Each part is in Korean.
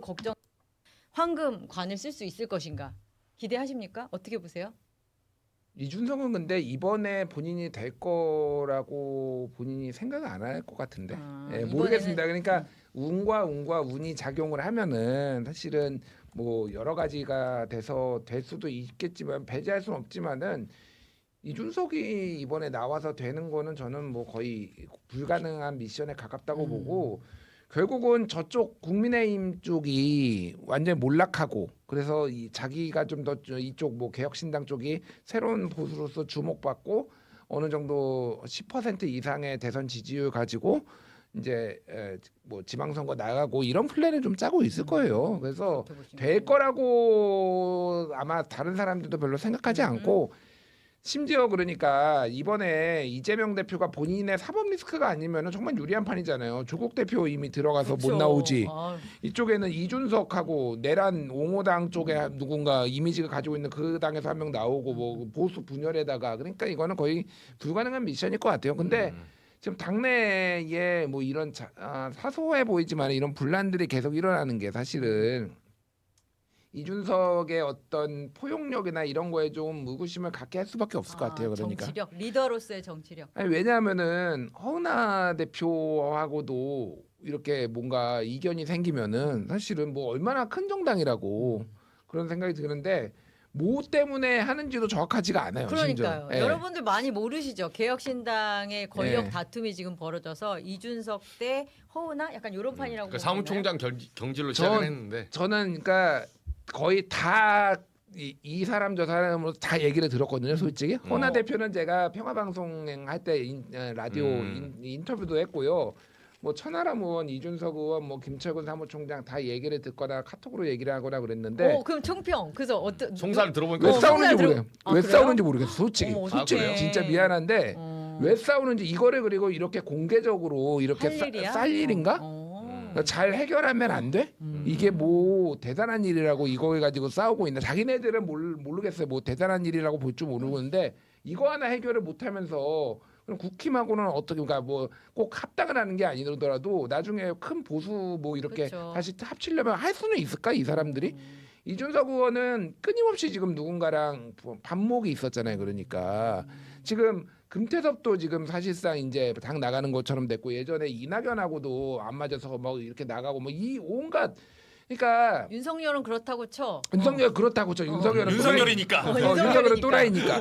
걱정. 황금관을 쓸 수 있을 것인가 기대하십니까? 어떻게 보세요? 이준석은 근데 이번에 본인이 될 거라고 본인이 생각을 안 할 것 같은데. 예, 모르겠습니다. 그러니까 운과 운이 작용을 하면은 사실은 뭐 여러 가지가 돼서 될 수도 있겠지만 배제할 수는 없지만은 이준석이 이번에 나와서 되는 거는 저는 뭐 거의 불가능한 미션에 가깝다고 보고 결국은 저쪽 국민의힘 쪽이 완전히 몰락하고 그래서 이 자기가 좀 더 이쪽 뭐 개혁신당 쪽이 새로운 보수로서 주목받고 어느 정도 10% 이상의 대선 지지율 가지고 이제 뭐 지방선거 나가고 이런 플랜을 좀 짜고 있을 거예요. 그래서 될 거라고 아마 다른 사람들도 별로 생각하지 않고 심지어 그러니까 이번에 이재명 대표가 본인의 사법 리스크가 아니면은 정말 유리한 판이잖아요. 조국 대표 이미 들어가서 그쵸. 못 나오지. 아, 이쪽에는 이준석하고 내란 옹호당 쪽에 누군가 이미지가 가지고 있는 그 당에서 한 명 나오고 뭐 보수 분열에다가 그러니까 이거는 거의 불가능한 미션일 것 같아요. 근데 지금 당내에 뭐 이런 사소해 보이지만 이런 분란들이 계속 일어나는 게 사실은 이준석의 어떤 포용력이나 이런 거에 좀 의구심을 갖게 할 수밖에 없을 것 같아요. 그러니까 정치력, 리더로서의 정치력. 아니, 왜냐하면은 허은하 대표하고도 이렇게 뭔가 이견이 생기면은 사실은 뭐 얼마나 큰 정당이라고 그런 생각이 드는데 뭐 때문에 하는지도 정확하지가 않아요. 그러니까요. 심지어. 예. 여러분들 많이 모르시죠. 개혁신당의 권력 예. 다툼이 지금 벌어져서 이준석 대 허은하 약간 이런 판이라고. 그러니까 사무총장 경질로 전- 시작을 했는데 저는 그러니까 거의 다 이 사람 저 사람으로 다 얘기를 들었거든요. 솔직히 허은하 대표는 제가 평화방송 할 때 라디오 인터뷰도 했고요. 뭐 천하람 의원, 이준석 의원, 뭐 김철근 사무총장 다 얘기를 듣거나 카톡으로 얘기를 하거나 그랬는데 그럼 총평. 그래서 어떤 송사를 들어보니까 왜 송사를 싸우는지 들어- 모르겠어요. 아, 왜 그래요? 싸우는지 모르겠어요. 솔직히 어머, 솔직히 어떡해. 진짜 미안한데 왜 싸우는지 이거를 그리고 이렇게 공개적으로 이렇게 할 일이야? 쌀 일인가? 잘 해결하면 안 돼? 이게 뭐 대단한 일이라고 이거 가지고 싸우고 있나? 자기네들은 모르겠어요. 뭐 대단한 일이라고 볼 줄 모르는데 이거 하나 해결을 못하면서 그럼 국힘하고는 어떻게 그러니까 뭐 꼭 합당을 하는 게 아니더라도 나중에 큰 보수 뭐 이렇게 그쵸. 다시 합치려면 할 수는 있을까 이 사람들이? 이준석 의원은 끊임없이 지금 누군가랑 반목이 있었잖아요. 그러니까 지금 금태섭도 지금 사실상 이제 당 나가는 것처럼 됐고 예전에 이낙연하고도 안 맞아서 뭐 이렇게 나가고 뭐 이 온갖 그러니까 윤석열은 그렇다고 쳐. 윤석열 그렇다고 쳐 윤석열은 윤석열이니까. 윤석열은 또라이니까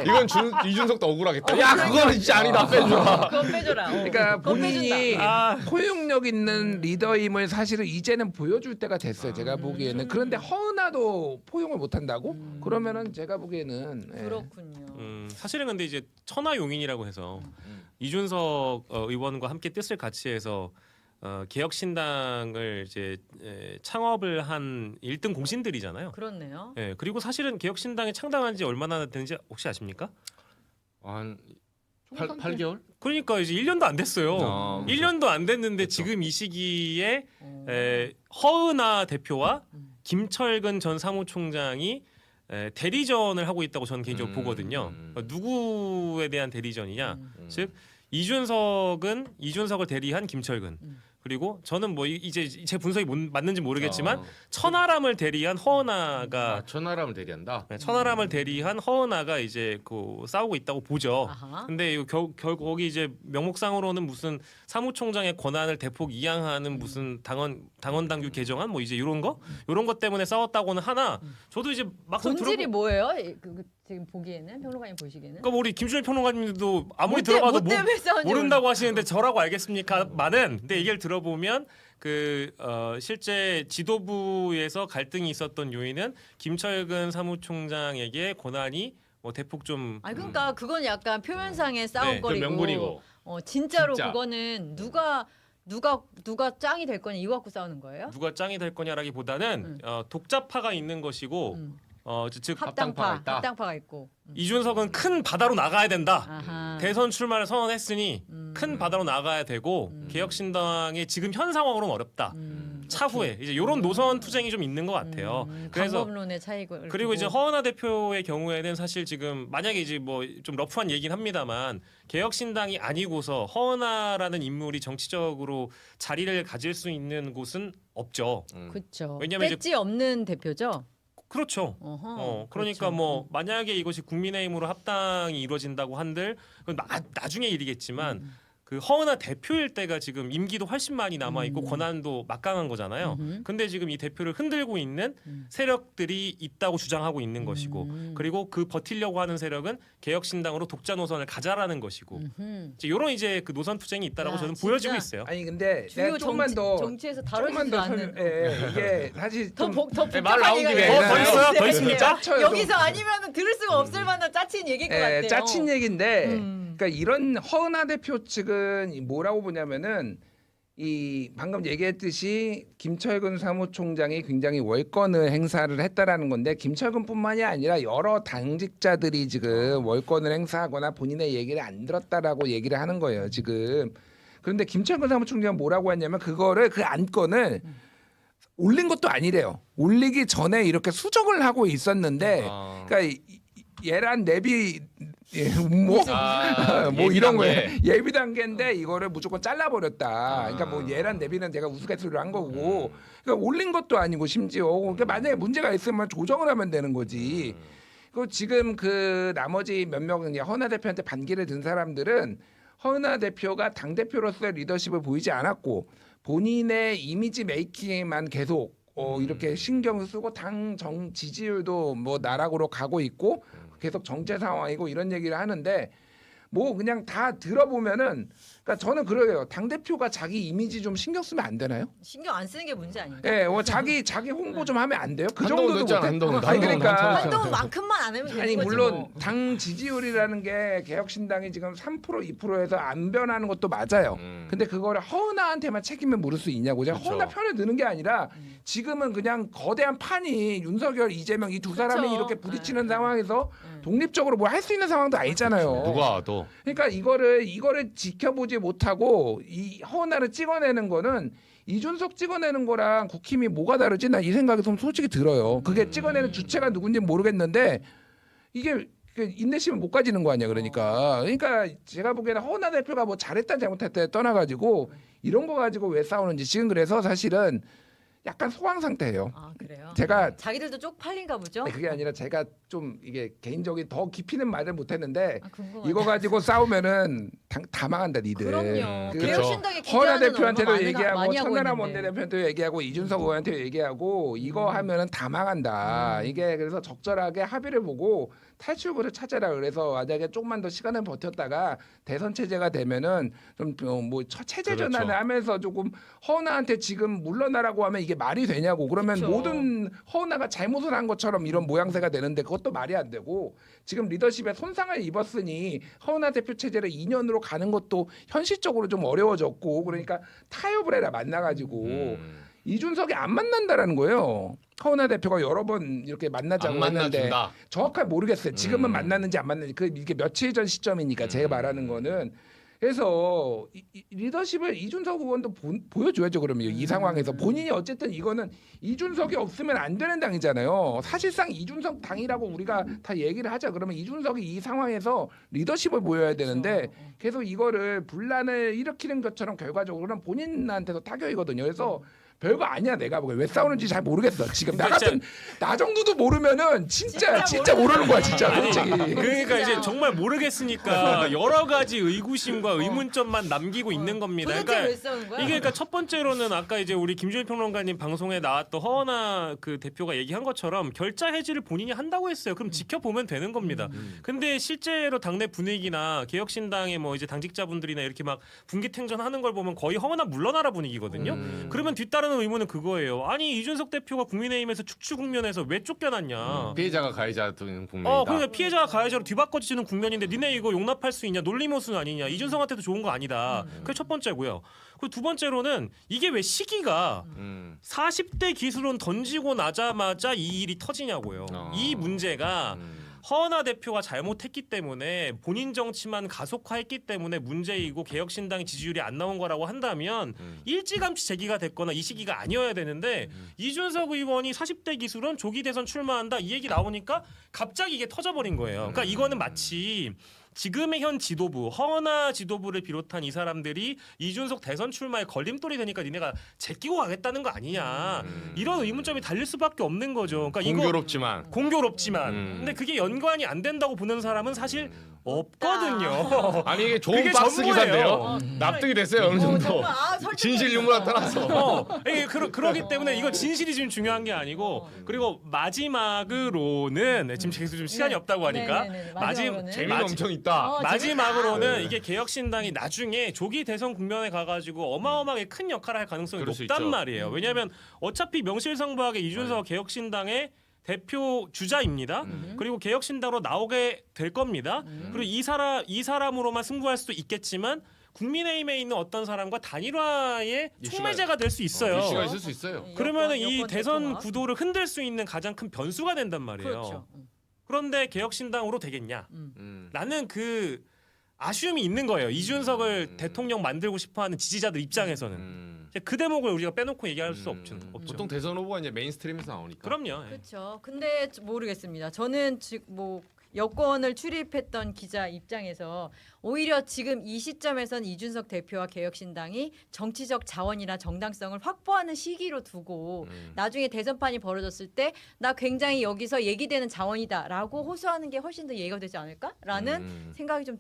이건 이준석도 억울하겠다. 야 그거는 진짜 아니다. 빼줘. 그건 빼줘라. 그러니까 그건 본인이 빼준다. 포용력 있는 리더임을 사실은 이제는 보여줄 때가 됐어요. 제가 보기에는 그런데 허은하도 포용을 못한다고? 그러면은 제가 보기에는 예. 그렇군요. 사실은 근데 이제 천하용인이라고 해서 이준석 의원과 함께 뜻을 같이 해서 개혁신당을 이제 창업을 한 1등 공신들이잖아요. 그렇네요. 예, 그리고 사실은 개혁신당이 창당한 지 얼마나 되는지 혹시 아십니까? 한 8개월? 그러니까 이제 1년도 안 됐어요. 아, 1년도 안 됐는데 그렇죠. 지금 이 시기에 허은하 대표와 김철근 전 사무총장이 대리전을 하고 있다고 저는 개인적으로 보거든요. 그러니까 누구에 대한 대리전이냐? 즉 이준석을 대리한 김철근. 그리고 저는 뭐 이제 제 분석이 맞는지 모르겠지만 천하람을 대리한 허은하가 천하람을 대리한다. 천하람을 대리한 허은하가 이제 그 싸우고 있다고 보죠. 아하. 근데 이거 거기 이제 명목상으로는 무슨 사무총장의 권한을 대폭 이양하는 무슨 당원 당규 개정안 뭐 이제 이런 것 때문에 싸웠다고는 하나 저도 이제 막상 본질이 뭐예요? 지금 보기에는 평론가님 보시기에는 그러니까 뭐 우리 김준일 평론가님도 아무리 뭐 들어봐도 때문에 싸웠는지 모른다고 하시는데 저라고 알겠습니까?만은 근데 얘기를 들어보면 실제 지도부에서 갈등이 있었던 요인은 김철근 사무총장에게 권한이 뭐 대폭 좀 아니 그러니까 그건 약간 표면상의 싸움거리고 명분이고. 진짜로 진짜. 그거는 누가 짱이 될 거냐 이거 갖고 싸우는 거예요? 누가 짱이 될 거냐라기보다는 독자파가 있는 것이고 즉 합당파가 있고. 이준석은 큰 바다로 나가야 된다. 아하. 대선 출마를 선언했으니 큰 바다로 나가야 되고 개혁신당의 지금 현 상황으로는 어렵다. 차후에 이제 이런 노선 투쟁이 좀 있는 것 같아요. 그래서 방법론의 차이고 그리고 이제 허은하 대표의 경우에는 사실 지금 만약에 이제 뭐 좀 러프한 얘기는 합니다만 개혁신당이 아니고서 허은하라는 인물이 정치적으로 자리를 가질 수 있는 곳은 없죠. 그렇죠. 왜냐면 이제- 배지 없는 대표죠. 그렇죠. 그러니까 그렇죠. 뭐 만약에 이것이 국민의힘으로 합당이 이루어진다고 한들 그건 나중에 일이겠지만 그 허은하 대표일 때가 지금 임기도 훨씬 많이 남아 있고 권한도 막강한 거잖아요. 근데 지금 이 대표를 흔들고 있는 세력들이 있다고 주장하고 있는 것이고 그리고 그 버티려고 하는 세력은 개혁신당으로 독자 노선을 가자라는 것이고 이런 이제 그 노선 투쟁이 있다라고 야, 저는 진짜. 보여지고 있어요. 아니 근데 주요 내가 조금만 더 정치에서 조금만 다뤄지지 더 않는 이게 사실 좀 더 말 복잡한 나온 얘기가 김에. 있어요. 더 있어요? 더 네. 있습니까? 짜쳐요, 여기서 아니면 들을 수가 없을 만한 짜친 얘기일 것 같아요. 짜친 얘기인데 음. 그러니까 이런 허은하 대표 측은 뭐라고 보냐면은 이 방금 얘기했듯이 김철근 사무총장이 굉장히 월권을 행사를 했다라는 건데 김철근뿐만이 아니라 여러 당직자들이 지금 월권을 행사하거나 본인의 얘기를 안 들었다라고 얘기를 하는 거예요 지금. 그런데 김철근 사무총장은 뭐라고 했냐면 그거를 그 안건을 올린 것도 아니래요. 올리기 전에 이렇게 수정을 하고 있었는데 그러니까 얘란 내비 뭐 이런 거예요. 예비 단계인데 이거를 무조건 잘라버렸다. 그러니까 뭐 얘란 내비는 제가 우스갯소리로 한 거고 그러니까 올린 것도 아니고 심지어 그러니까 만약에 문제가 있으면 조정을 하면 되는 거지. 그 지금 그 나머지 몇 명 이제 허은하 대표한테 반기를 든 사람들은 허은하 대표가 당 대표로서의 리더십을 보이지 않았고 본인의 이미지 메이킹에만 계속 이렇게 신경을 쓰고 당 정 지지율도 뭐 나락으로 가고 있고 계속 정체 상황이고 이런 얘기를 하는데 뭐 그냥 다 들어보면은 그러니까 저는 그래요. 당 대표가 자기 이미지 좀 신경 쓰면 안 되나요? 신경 안 쓰는 게 문제 아닌가? 예, 뭐 자기 홍보 좀 하면 안 돼요? 그 한동훈 정도도 됐잖아, 못해? 한동훈. 아니 그러니까 한동훈만큼만 안 하면 되는 아니 거지 물론 뭐. 당 지지율이라는 게 개혁신당이 지금 3% 2%에서 안 변하는 것도 맞아요. 근데 그거를 허은하한테만 책임을 물을 수 있냐고. 제가 그렇죠. 허은하 편에 드는 게 아니라 지금은 그냥 거대한 판이 윤석열, 이재명 이 두 사람이 그렇죠. 이렇게 부딪히는 네. 상황에서 독립적으로 뭘 할 수 있는 상황도 아니잖아요. 누가 와도 그러니까 이거를 지켜보지 못하고 이 허은하를 찍어내는 거는 이준석 찍어내는 거랑 국힘이 뭐가 다르지? 나 이 생각이 좀 솔직히 들어요. 그게 찍어내는 주체가 누군지 모르겠는데 이게 그 인내심을 못 가지는 거 아니야. 그러니까 제가 보기에는 허은하 대표가 뭐 잘했다 잘못했다 떠나가지고 이런 거 가지고 왜 싸우는지 지금 그래서 사실은 약간 소강 상태예요. 아 그래요? 제가 자기들도 쪽팔린가 보죠? 그게 아니라 제가 좀 이게 개인적인 더 깊이는 말을 못했는데 아, 궁금하다. 이거 가지고 싸우면은 다 망한다 니들. 그럼요. 그 개혁신당의 허은하 기자는 대표한테도 얼마 얘기하고 많이 하고 천하람 있는데. 원내대표한테도 얘기하고 이준석 의원한테도 얘기하고 이거 하면은 다 망한다. 이게 그래서 적절하게 합의를 보고 탈출구를 찾아라. 그래서 만약에 조금만 더 시간을 버텼다가 대선 체제가 되면은 좀 뭐 체제 그렇죠. 전환을 하면서 조금 허은하한테 지금 물러나라고 하면 이게 말이 되냐고. 그러면 그렇죠. 모든 허은하가 잘못을 한 것처럼 이런 모양새가 되는데 그것도 말이 안 되고 지금 리더십에 손상을 입었으니 허은하 대표 체제를 2년으로 가는 것도 현실적으로 좀 어려워졌고 그러니까 타협을 해라 만나가지고 이준석이 안 만난다라는 거예요. 허은하 대표가 여러 번 이렇게 만나자고 안 했는데 만나준다. 정확하게 모르겠어요. 지금은 만났는지 안 만났는지 이게 며칠 전 시점이니까 제가 말하는 거는 그래서 이 리더십을 이준석 의원도 보여줘야죠. 그러면 이 상황에서 본인이 어쨌든 이거는 이준석이 없으면 안 되는 당이잖아요. 사실상 이준석 당이라고 우리가 다 얘기를 하자. 그러면 이준석이 이 상황에서 리더십을 보여야 되는데 계속 이거를 분란을 일으키는 것처럼 결과적으로는 본인한테도 타격이거든요. 그래서 별거 아니야. 내가 보기에 왜 싸우는지 잘 모르겠어. 지금 나 같은 나 정도도 모르면은 진짜 모르는 거야. 진짜 솔직히. 그러니까 이제 정말 모르겠으니까 여러 가지 의구심과 의문점만 남기고 있는 겁니다. 도대체 왜 싸우는 거야? 이게 그러니까 첫 번째로는 아까 이제 우리 김준일 평론가님 방송에 나왔던 허은하 그 대표가 얘기한 것처럼 결자 해지를 본인이 한다고 했어요. 그럼 지켜보면 되는 겁니다. 근데 실제로 당내 분위기나 개혁신당의 뭐 이제 당직자분들이나 이렇게 막 분기탱전하는 걸 보면 거의 허은하 물러나라 분위기거든요. 그러면 뒤따르는 의문은 그거예요. 아니 이준석 대표가 국민의힘에서 축출 국면에서 왜 쫓겨났냐? 피해자가 가해자 등 국면이다. 그러니까 피해자가 가해자로 뒤바꿔지는 국면인데 니네 이거 용납할 수 있냐? 논리모순 아니냐? 이준석한테도 좋은 거 아니다. 그게 첫 번째고요. 그리고 두 번째로는 이게 왜 시기가 40대 기술론 던지고 나자마자 이 일이 터지냐고요. 이 문제가 허은하 대표가 잘못했기 때문에 본인 정치만 가속화했기 때문에 문제이고 개혁신당의 지지율이 안 나온 거라고 한다면 일찌감치 제기가 됐거나 이 시기가 아니어야 되는데 이준석 의원이 40대 기술은 조기 대선 출마한다 이 얘기 나오니까 갑자기 이게 터져버린 거예요. 그러니까 이거는 마치 지금의 현 지도부 허나 지도부를 비롯한 이 사람들이 이준석 대선 출마에 걸림돌이 되니까 니네가 제끼고 가겠다는 거 아니냐 이런 의문점이 달릴 수밖에 없는 거죠. 그러니까 공교롭지만 공교롭지만 근데 그게 연관이 안 된다고 보는 사람은 사실 없거든요. 아니 이게 좋은 그게 박스 전부예요. 기사인데요. 납득이 됐어요 어느 정도. 정말, 진실 유무나 따라서. 이게 그러기 때문에 이거 진실이 지금 중요한 게 아니고 그리고 마지막으로는 지금 계속 좀 시간이 네. 없다고 하니까 네네네. 마지막으로는. 재미는 엄청 있다. 마지막으로는 네. 이게 개혁신당이 나중에 조기 대선 국면에 가가지고 어마어마하게 큰 역할을 할 가능성이 그럴 수 높단 있죠. 말이에요. 왜냐하면 어차피 명실상부하게 이준석 개혁신당의 대표 주자입니다. 그리고 개혁신당으로 나오게 될 겁니다. 그리고 이 사람으로만 승부할 수도 있겠지만 국민의힘에 있는 어떤 사람과 단일화의 촉매제가 될 수 있어요. 이슈가 있을 수 있어요. 그러면은 이 여권 대선 대통합. 구도를 흔들 수 있는 가장 큰 변수가 된단 말이에요. 그렇죠. 그런데 개혁신당으로 되겠냐? 음. 나는 그 아쉬움이 있는 거예요. 이준석을 대통령 만들고 싶어하는 지지자들 입장에서는 그 대목을 우리가 빼놓고 얘기할 수 없죠. 보통 대선 후보가 이제 메인스트림에서 나오니까. 그럼요. 예. 그렇죠. 근데 모르겠습니다. 저는 지금 뭐 여권을 출입했던 기자 입장에서 오히려 지금 이 시점에선 이준석 대표와 개혁신당이 정치적 자원이나 정당성을 확보하는 시기로 두고 나중에 대선판이 벌어졌을 때 나 굉장히 여기서 얘기되는 자원이다라고 호소하는 게 훨씬 더 예의가 되지 않을까라는 생각이 좀